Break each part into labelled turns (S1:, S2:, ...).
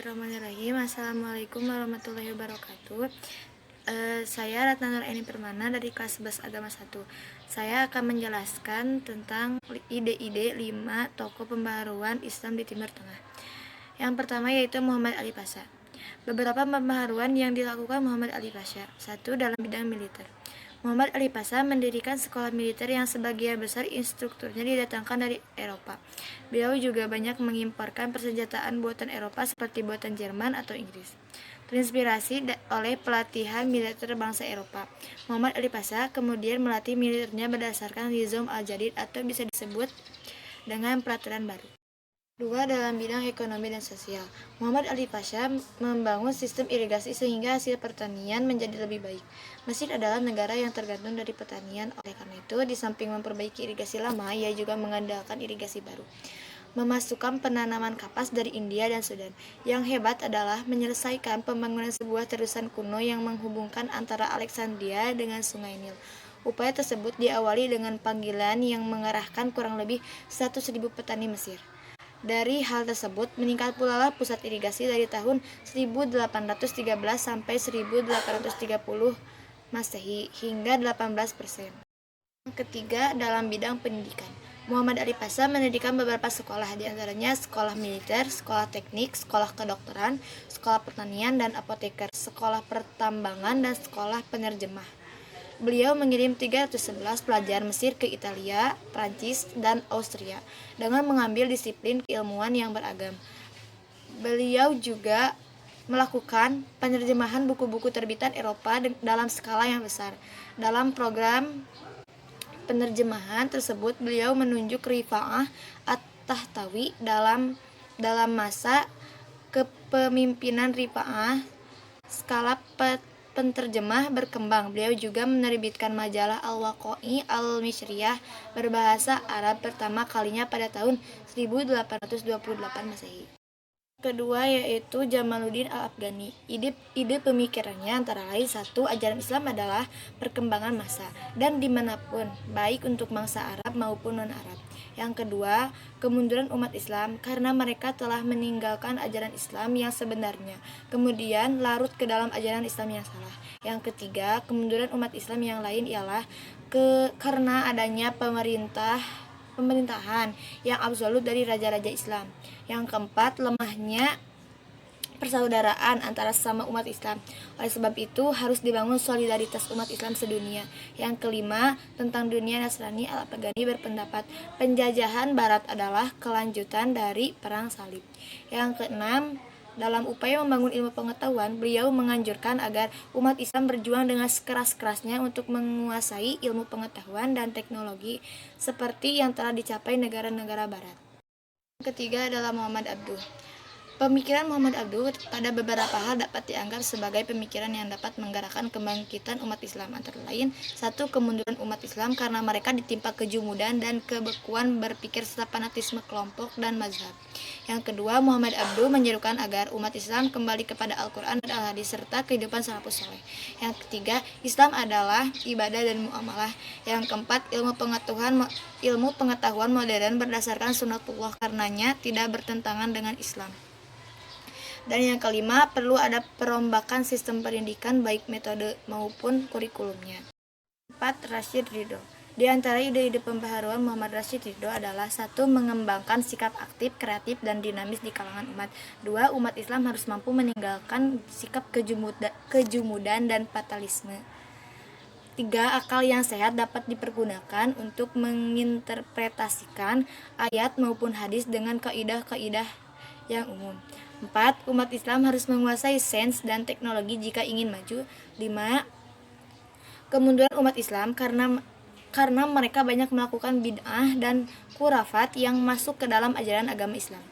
S1: Bismillahirrahmanirrahim. Assalamualaikum warahmatullahi wabarakatuh. Saya Ratna Nur Eni Permana dari kelas 11 Agama 1. Saya akan menjelaskan tentang ide-ide 5 tokoh pembaharuan Islam di Timur Tengah. Yang pertama yaitu Muhammad Ali Pasha. Beberapa pembaharuan yang dilakukan Muhammad Ali Pasha. 1. Dalam bidang militer. Muhammad Ali Pasha mendirikan sekolah militer yang sebagian besar instrukturnya didatangkan dari Eropa. Beliau juga banyak mengimporkan persenjataan buatan Eropa seperti buatan Jerman atau Inggris. Terinspirasi oleh pelatihan militer bangsa Eropa, Muhammad Ali Pasha kemudian melatih militernya berdasarkan Nizam al-Jadid atau bisa disebut dengan peraturan baru. 2. Dalam bidang ekonomi dan sosial, Muhammad Ali Pasha membangun sistem irigasi sehingga hasil pertanian menjadi lebih baik. Mesir adalah negara yang tergantung dari pertanian, oleh karena itu di samping memperbaiki irigasi lama, ia juga mengandalkan irigasi baru. Memasukkan penanaman kapas dari India dan Sudan. Yang hebat adalah menyelesaikan pembangunan sebuah terusan kuno yang menghubungkan antara Alexandria dengan Sungai Nil. Upaya tersebut diawali dengan panggilan yang mengerahkan kurang lebih 100.000 petani Mesir. Dari hal tersebut, meningkat pula lah pusat irigasi dari tahun 1813 sampai 1830 Masehi hingga 18%. Yang ketiga, dalam bidang pendidikan. Muhammad Ali Pasha mendirikan beberapa sekolah, diantaranya sekolah militer, sekolah teknik, sekolah kedokteran, sekolah pertanian dan apoteker, sekolah pertambangan, dan sekolah penerjemah. Beliau mengirim 311 pelajar Mesir ke Italia, Prancis, dan Austria dengan mengambil disiplin keilmuan yang beragam. Beliau juga melakukan penerjemahan buku-buku terbitan Eropa dalam skala yang besar. Dalam program penerjemahan tersebut, beliau menunjuk Rifa'ah At-Tahtawi dalam masa kepemimpinan Rifa'ah. Skala penterjemah berkembang. Beliau juga menerbitkan majalah Al-Waqai Al-Misriyah berbahasa Arab pertama kalinya pada tahun 1828 Masehi. Kedua yaitu Jamaluddin Al-Afghani. Ide pemikirannya antara lain: 1. Ajaran Islam adalah perkembangan massa dan dimanapun, baik untuk bangsa Arab maupun non-Arab. Yang kedua, kemunduran umat Islam karena mereka telah meninggalkan ajaran Islam yang sebenarnya, kemudian larut ke dalam ajaran Islam yang salah. Yang ketiga, kemunduran umat Islam yang lain ialah karena adanya pemerintahan yang absolut dari raja-raja Islam. Yang keempat, lemahnya persaudaraan antara sesama umat Islam. Oleh sebab itu harus dibangun solidaritas umat Islam sedunia. Yang kelima, tentang dunia Nasrani, Al-Afghani berpendapat penjajahan Barat adalah kelanjutan dari perang salib. Yang keenam, dalam upaya membangun ilmu pengetahuan, beliau menganjurkan agar umat Islam berjuang dengan sekeras-kerasnya untuk menguasai ilmu pengetahuan dan teknologi seperti yang telah dicapai negara-negara Barat. Yang ketiga adalah Muhammad Abduh. Pemikiran Muhammad Abduh pada beberapa hal dapat dianggap sebagai pemikiran yang dapat menggerakkan kebangkitan umat Islam, antara lain: 1. Kemunduran umat Islam karena mereka ditimpa kejumudan dan kebekuan berpikir serta fanatisme kelompok dan mazhab. Yang kedua, Muhammad Abduh menyerukan agar umat Islam kembali kepada Al-Quran dan Al-Hadis serta kehidupan salafus saleh. Yang ketiga, Islam adalah ibadah dan muamalah. Yang keempat, ilmu pengetahuan modern berdasarkan sunnatullah karenanya tidak bertentangan dengan Islam. Dan yang kelima, perlu ada perombakan sistem pendidikan baik metode maupun kurikulumnya. 4. Rashid Ridho. Di antara ide-ide pembaharuan Muhammad Rashid Ridho adalah: 1. Mengembangkan sikap aktif, kreatif, dan dinamis di kalangan umat. 2. Umat Islam harus mampu meninggalkan sikap kejumudan dan fatalisme. 3. Akal yang sehat dapat dipergunakan untuk menginterpretasikan ayat maupun hadis dengan kaidah-kaidah yang umum. 4. Umat Islam harus menguasai sains dan teknologi jika ingin maju. 5. Kemunduran umat Islam karena mereka banyak melakukan bid'ah dan khurafat yang masuk ke dalam ajaran agama Islam.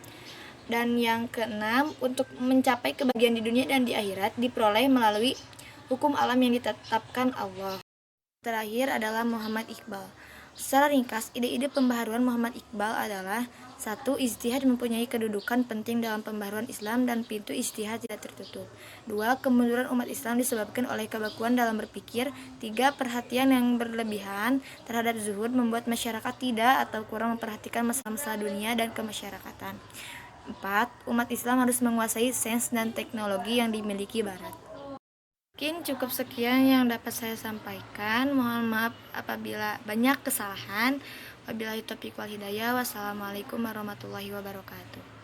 S1: Dan yang keenam, untuk mencapai kebahagiaan di dunia dan di akhirat diperoleh melalui hukum alam yang ditetapkan Allah. Terakhir adalah Muhammad Iqbal. Secara ringkas, ide-ide pembaharuan Muhammad Iqbal adalah: 1. Ijtihad mempunyai kedudukan penting dalam pembaharuan Islam dan pintu ijtihad tidak tertutup. 2. Kemunduran umat Islam disebabkan oleh kebekuan dalam berpikir. 3. Perhatian yang berlebihan terhadap zuhud membuat masyarakat tidak atau kurang memperhatikan masalah-masalah dunia dan kemasyarakatan. 4. Umat Islam harus menguasai sains dan teknologi yang dimiliki Barat. Mungkin cukup sekian yang dapat saya sampaikan. Mohon maaf apabila banyak kesalahan. Wabillahi taufiq wal hidayah. Wassalamualaikum warahmatullahi wabarakatuh.